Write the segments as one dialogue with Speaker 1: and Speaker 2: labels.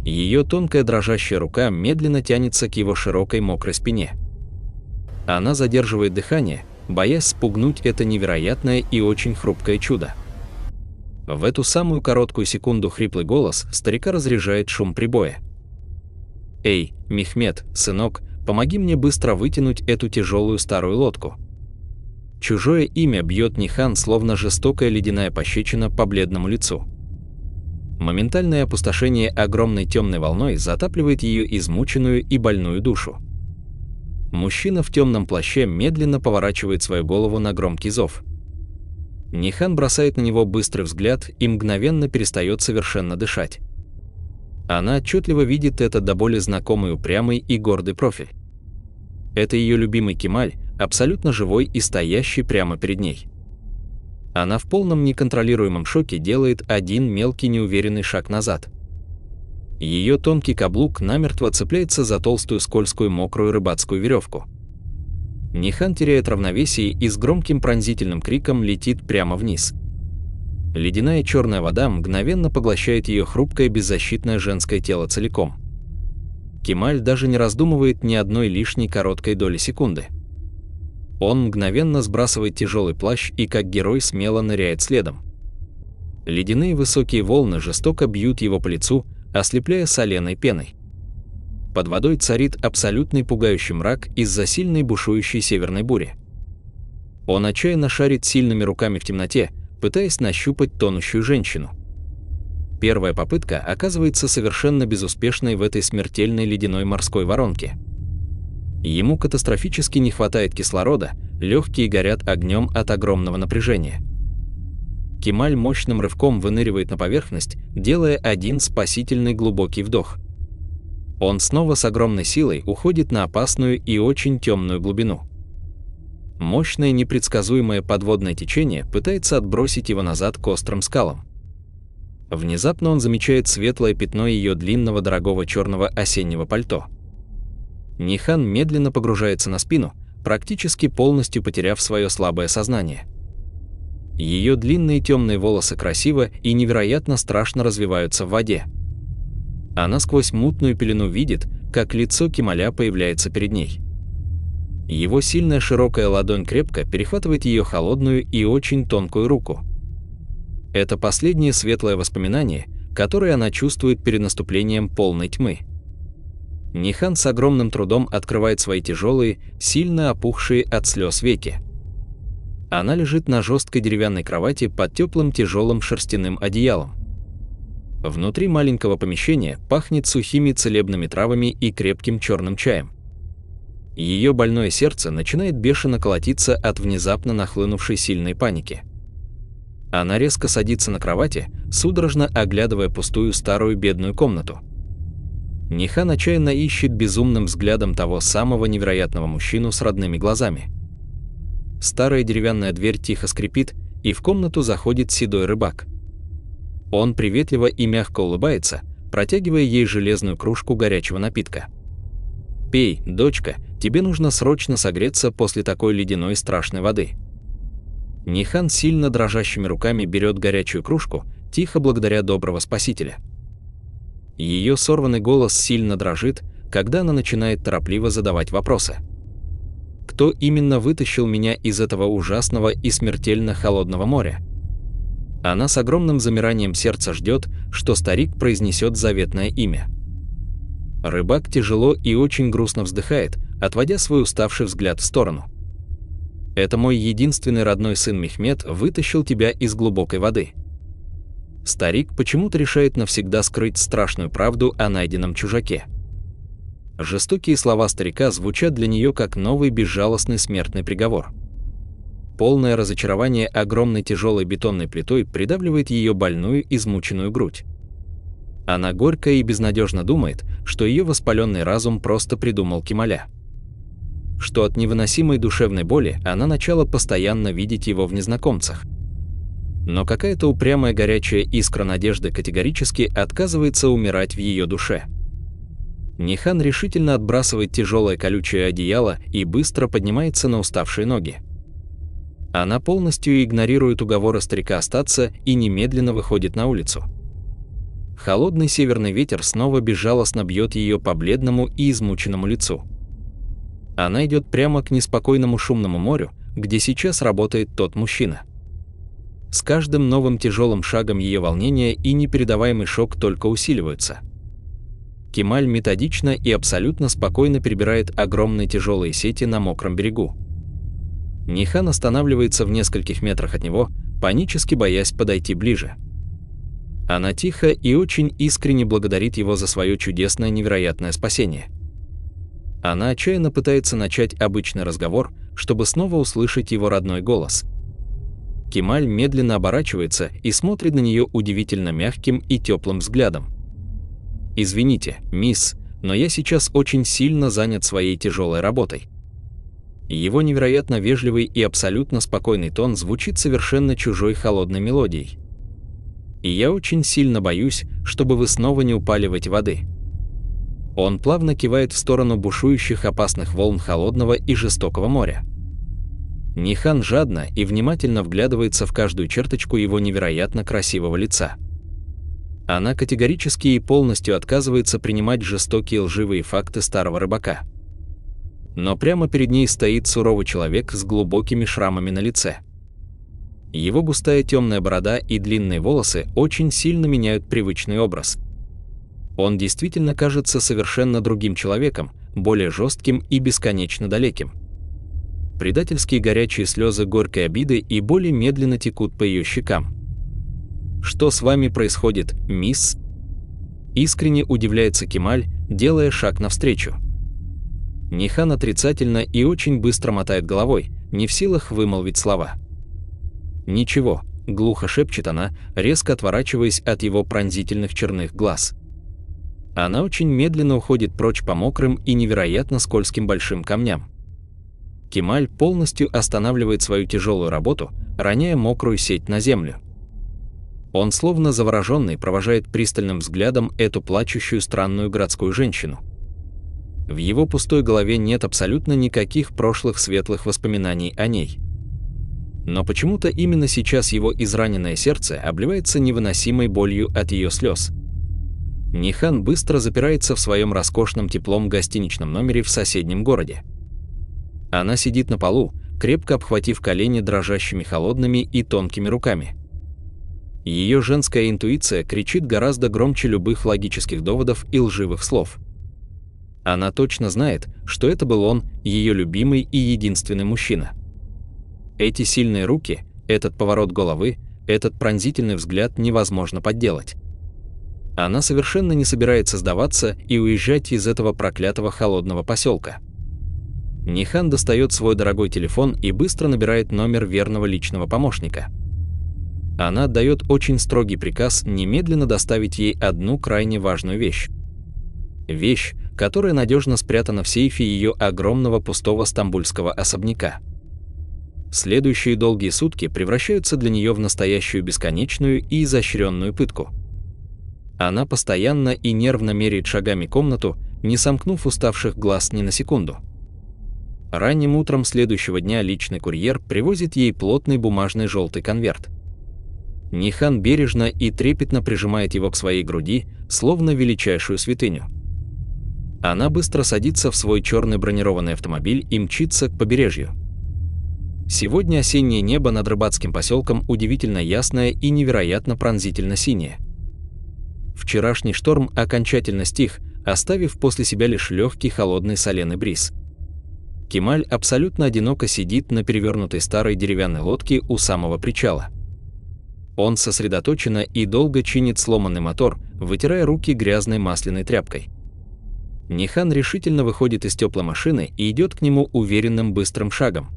Speaker 1: Ее тонкая дрожащая рука медленно тянется к его широкой мокрой спине. Она задерживает дыхание, боясь спугнуть это невероятное и очень хрупкое чудо. В эту самую короткую секунду хриплый голос старика разряжает шум прибоя. «Эй, Мехмед, сынок, помоги мне быстро вытянуть эту тяжелую старую лодку». Чужое имя бьет Нихан, словно жестокая ледяная пощечина по бледному лицу. Моментальное опустошение огромной темной волной затапливает ее измученную и больную душу. Мужчина в темном плаще медленно поворачивает свою голову на громкий зов. Нихан бросает на него быстрый взгляд и мгновенно перестает совершенно дышать. Она отчетливо видит этот до боли знакомый упрямый и гордый профиль. Это ее любимый Кемаль, абсолютно живой и стоящий прямо перед ней. Она в полном неконтролируемом шоке делает один мелкий неуверенный шаг назад. Ее тонкий каблук намертво цепляется за толстую скользкую мокрую рыбацкую веревку. Нихан теряет равновесие и с громким пронзительным криком летит прямо вниз. Ледяная черная вода мгновенно поглощает ее хрупкое беззащитное женское тело целиком. Кемаль даже не раздумывает ни одной лишней короткой доли секунды. Он мгновенно сбрасывает тяжелый плащ и как герой смело ныряет следом. Ледяные высокие волны жестоко бьют его по лицу, ослепляя соленой пеной. Под водой царит абсолютный пугающий мрак из-за сильной бушующей северной бури. Он отчаянно шарит сильными руками в темноте, пытаясь нащупать тонущую женщину. Первая попытка оказывается совершенно безуспешной в этой смертельной ледяной морской воронке. Ему катастрофически не хватает кислорода, легкие горят огнем от огромного напряжения. Кемаль мощным рывком выныривает на поверхность, делая один спасительный глубокий вдох. Он снова с огромной силой уходит на опасную и очень темную глубину. Мощное непредсказуемое подводное течение пытается отбросить его назад к острым скалам. Внезапно он замечает светлое пятно ее длинного дорогого черного осеннего пальто. Нихан медленно погружается на спину, практически полностью потеряв свое слабое сознание. Ее длинные темные волосы красиво и невероятно страшно развиваются в воде. Она сквозь мутную пелену видит, как лицо Кемаля появляется перед ней. Его сильная широкая ладонь крепко перехватывает ее холодную и очень тонкую руку. Это последнее светлое воспоминание, которое она чувствует перед наступлением полной тьмы. Нихан с огромным трудом открывает свои тяжелые, сильно опухшие от слез веки. Она лежит на жесткой деревянной кровати под теплым тяжелым шерстяным одеялом. Внутри маленького помещения пахнет сухими целебными травами и крепким черным чаем. Ее больное сердце начинает бешено колотиться от внезапно нахлынувшей сильной паники. Она резко садится на кровати, судорожно оглядывая пустую старую бедную комнату. Нихан отчаянно ищет безумным взглядом того самого невероятного мужчину с родными глазами. Старая деревянная дверь тихо скрипит, и в комнату заходит седой рыбак. Он приветливо и мягко улыбается, протягивая ей железную кружку горячего напитка. «Пей, дочка, тебе нужно срочно согреться после такой ледяной страшной воды». Нихан сильно дрожащими руками берет горячую кружку, тихо благодаря доброго спасителя. Ее сорванный голос сильно дрожит, когда она начинает торопливо задавать вопросы. Кто именно вытащил меня из этого ужасного и смертельно холодного моря? Она с огромным замиранием сердца ждет, что старик произнесет заветное имя. Рыбак тяжело и очень грустно вздыхает, отводя свой уставший взгляд в сторону. «Это мой единственный родной сын Мехмед вытащил тебя из глубокой воды». Старик почему-то решает навсегда скрыть страшную правду о найденном чужаке. Жестокие слова старика звучат для нее как новый безжалостный смертный приговор. Полное разочарование огромной тяжелой бетонной плитой придавливает ее больную, измученную грудь. Она горько и безнадежно думает, что ее воспаленный разум просто придумал Кемаля. Что от невыносимой душевной боли она начала постоянно видеть его в незнакомцах. Но какая-то упрямая горячая искра надежды категорически отказывается умирать в ее душе. Нихан решительно отбрасывает тяжелое колючее одеяло и быстро поднимается на уставшие ноги. Она полностью игнорирует уговоры старика остаться и немедленно выходит на улицу. Холодный северный ветер снова безжалостно бьет ее по бледному и измученному лицу. Она идет прямо к неспокойному шумному морю, где сейчас работает тот мужчина. С каждым новым тяжелым шагом ее волнение и непередаваемый шок только усиливаются. Кемаль методично и абсолютно спокойно перебирает огромные тяжелые сети на мокром берегу. Нихан останавливается в нескольких метрах от него, панически боясь подойти ближе. Она тихо и очень искренне благодарит его за свое чудесное невероятное спасение. Она отчаянно пытается начать обычный разговор, чтобы снова услышать его родной голос. Кемаль медленно оборачивается и смотрит на нее удивительно мягким и теплым взглядом. «Извините, мисс, но я сейчас очень сильно занят своей тяжелой работой». Его невероятно вежливый и абсолютно спокойный тон звучит совершенно чужой холодной мелодией. «И я очень сильно боюсь, чтобы вы снова не упали в эти воды». Он плавно кивает в сторону бушующих опасных волн холодного и жестокого моря. Нихан жадно и внимательно вглядывается в каждую черточку его невероятно красивого лица. Она категорически и полностью отказывается принимать жестокие лживые факты старого рыбака. Но прямо перед ней стоит суровый человек с глубокими шрамами на лице. Его густая темная борода и длинные волосы очень сильно меняют привычный образ. Он действительно кажется совершенно другим человеком, более жестким и бесконечно далеким. Предательские горячие слезы горькой обиды и боли медленно текут по ее щекам. «Что с вами происходит, мисс?» Искренне удивляется Кемаль, делая шаг навстречу. Нихан отрицательно и очень быстро мотает головой, не в силах вымолвить слова. «Ничего», — глухо шепчет она, резко отворачиваясь от его пронзительных черных глаз. Она очень медленно уходит прочь по мокрым и невероятно скользким большим камням. Кемаль полностью останавливает свою тяжелую работу, роняя мокрую сеть на землю. Он словно завороженный провожает пристальным взглядом эту плачущую странную городскую женщину. В его пустой голове нет абсолютно никаких прошлых светлых воспоминаний о ней. Но почему-то именно сейчас его израненное сердце обливается невыносимой болью от ее слез. Нихан быстро запирается в своем роскошном теплом гостиничном номере в соседнем городе. Она сидит на полу, крепко обхватив колени дрожащими холодными и тонкими руками. Ее женская интуиция кричит гораздо громче любых логических доводов и лживых слов. Она точно знает, что это был он, ее любимый и единственный мужчина. Эти сильные руки, этот поворот головы, этот пронзительный взгляд невозможно подделать. Она совершенно не собирается сдаваться и уезжать из этого проклятого холодного поселка. Нихан достает свой дорогой телефон и быстро набирает номер верного личного помощника. Она отдает очень строгий приказ немедленно доставить ей одну крайне важную вещь. Вещь, которая надежно спрятана в сейфе ее огромного пустого стамбульского особняка. Следующие долгие сутки превращаются для нее в настоящую бесконечную и изощренную пытку. Она постоянно и нервно меряет шагами комнату, не сомкнув уставших глаз ни на секунду. Ранним утром следующего дня личный курьер привозит ей плотный бумажный желтый конверт. Нихан бережно и трепетно прижимает его к своей груди, словно величайшую святыню. Она быстро садится в свой черный бронированный автомобиль и мчится к побережью. Сегодня осеннее небо над рыбацким поселком удивительно ясное и невероятно пронзительно синее. Вчерашний шторм окончательно стих, оставив после себя лишь легкий холодный соленый бриз. Кемаль абсолютно одиноко сидит на перевернутой старой деревянной лодке у самого причала. Он сосредоточенно и долго чинит сломанный мотор, вытирая руки грязной масляной тряпкой. Нихан решительно выходит из теплой машины и идет к нему уверенным быстрым шагом.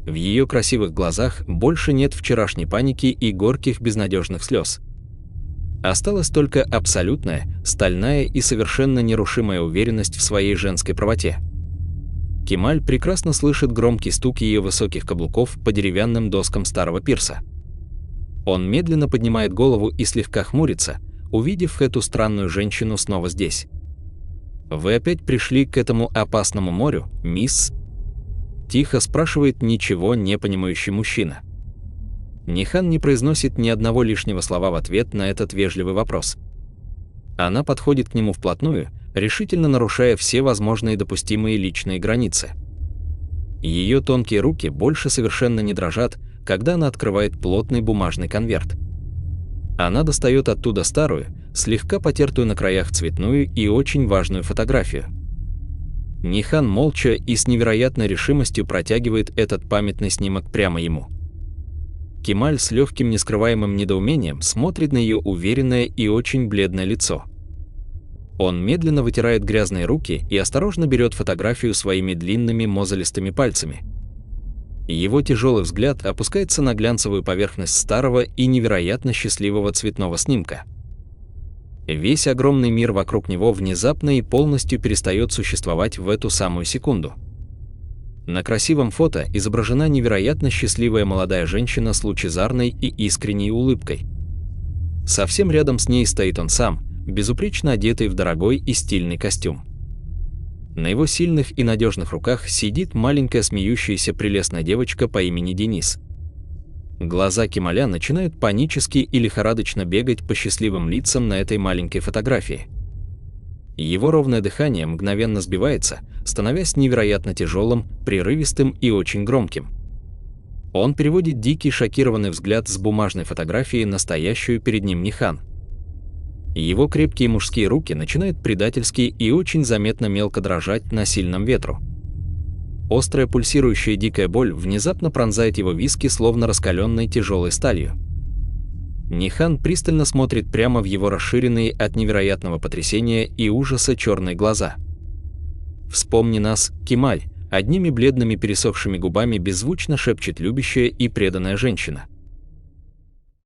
Speaker 1: В ее красивых глазах больше нет вчерашней паники и горьких безнадежных слез. Осталась только абсолютная, стальная и совершенно нерушимая уверенность в своей женской правоте. Кемаль прекрасно слышит громкий стук ее высоких каблуков по деревянным доскам старого пирса. Он медленно поднимает голову и слегка хмурится, увидев эту странную женщину снова здесь. «Вы опять пришли к этому опасному морю, мисс?» Тихо спрашивает ничего не понимающий мужчина. Нихан не произносит ни одного лишнего слова в ответ на этот вежливый вопрос. Она подходит к нему вплотную, решительно нарушая все возможные допустимые личные границы. Ее тонкие руки больше совершенно не дрожат, когда она открывает плотный бумажный конверт. Она достает оттуда старую, слегка потертую на краях цветную и очень важную фотографию. Нихан молча и с невероятной решимостью протягивает этот памятный снимок прямо ему. Кемаль с легким нескрываемым недоумением смотрит на ее уверенное и очень бледное лицо. Он медленно вытирает грязные руки и осторожно берет фотографию своими длинными мозолистыми пальцами. Его тяжелый взгляд опускается на глянцевую поверхность старого и невероятно счастливого цветного снимка. Весь огромный мир вокруг него внезапно и полностью перестает существовать в эту самую секунду. На красивом фото изображена невероятно счастливая молодая женщина с лучезарной и искренней улыбкой. Совсем рядом с ней стоит он сам, безупречно одетый в дорогой и стильный костюм. На его сильных и надежных руках сидит маленькая смеющаяся прелестная девочка по имени Денис. Глаза Кемаля начинают панически и лихорадочно бегать по счастливым лицам на этой маленькой фотографии. Его ровное дыхание мгновенно сбивается, становясь невероятно тяжелым, прерывистым и очень громким. Он переводит дикий шокированный взгляд с бумажной фотографии на стоящую перед ним Нихан. Его крепкие мужские руки начинают предательски и очень заметно мелко дрожать на сильном ветру. Острая пульсирующая дикая боль внезапно пронзает его виски, словно раскаленной тяжелой сталью. Нихан пристально смотрит прямо в его расширенные от невероятного потрясения и ужаса черные глаза. «Вспомни нас, Кемаль», одними бледными пересохшими губами беззвучно шепчет любящая и преданная женщина.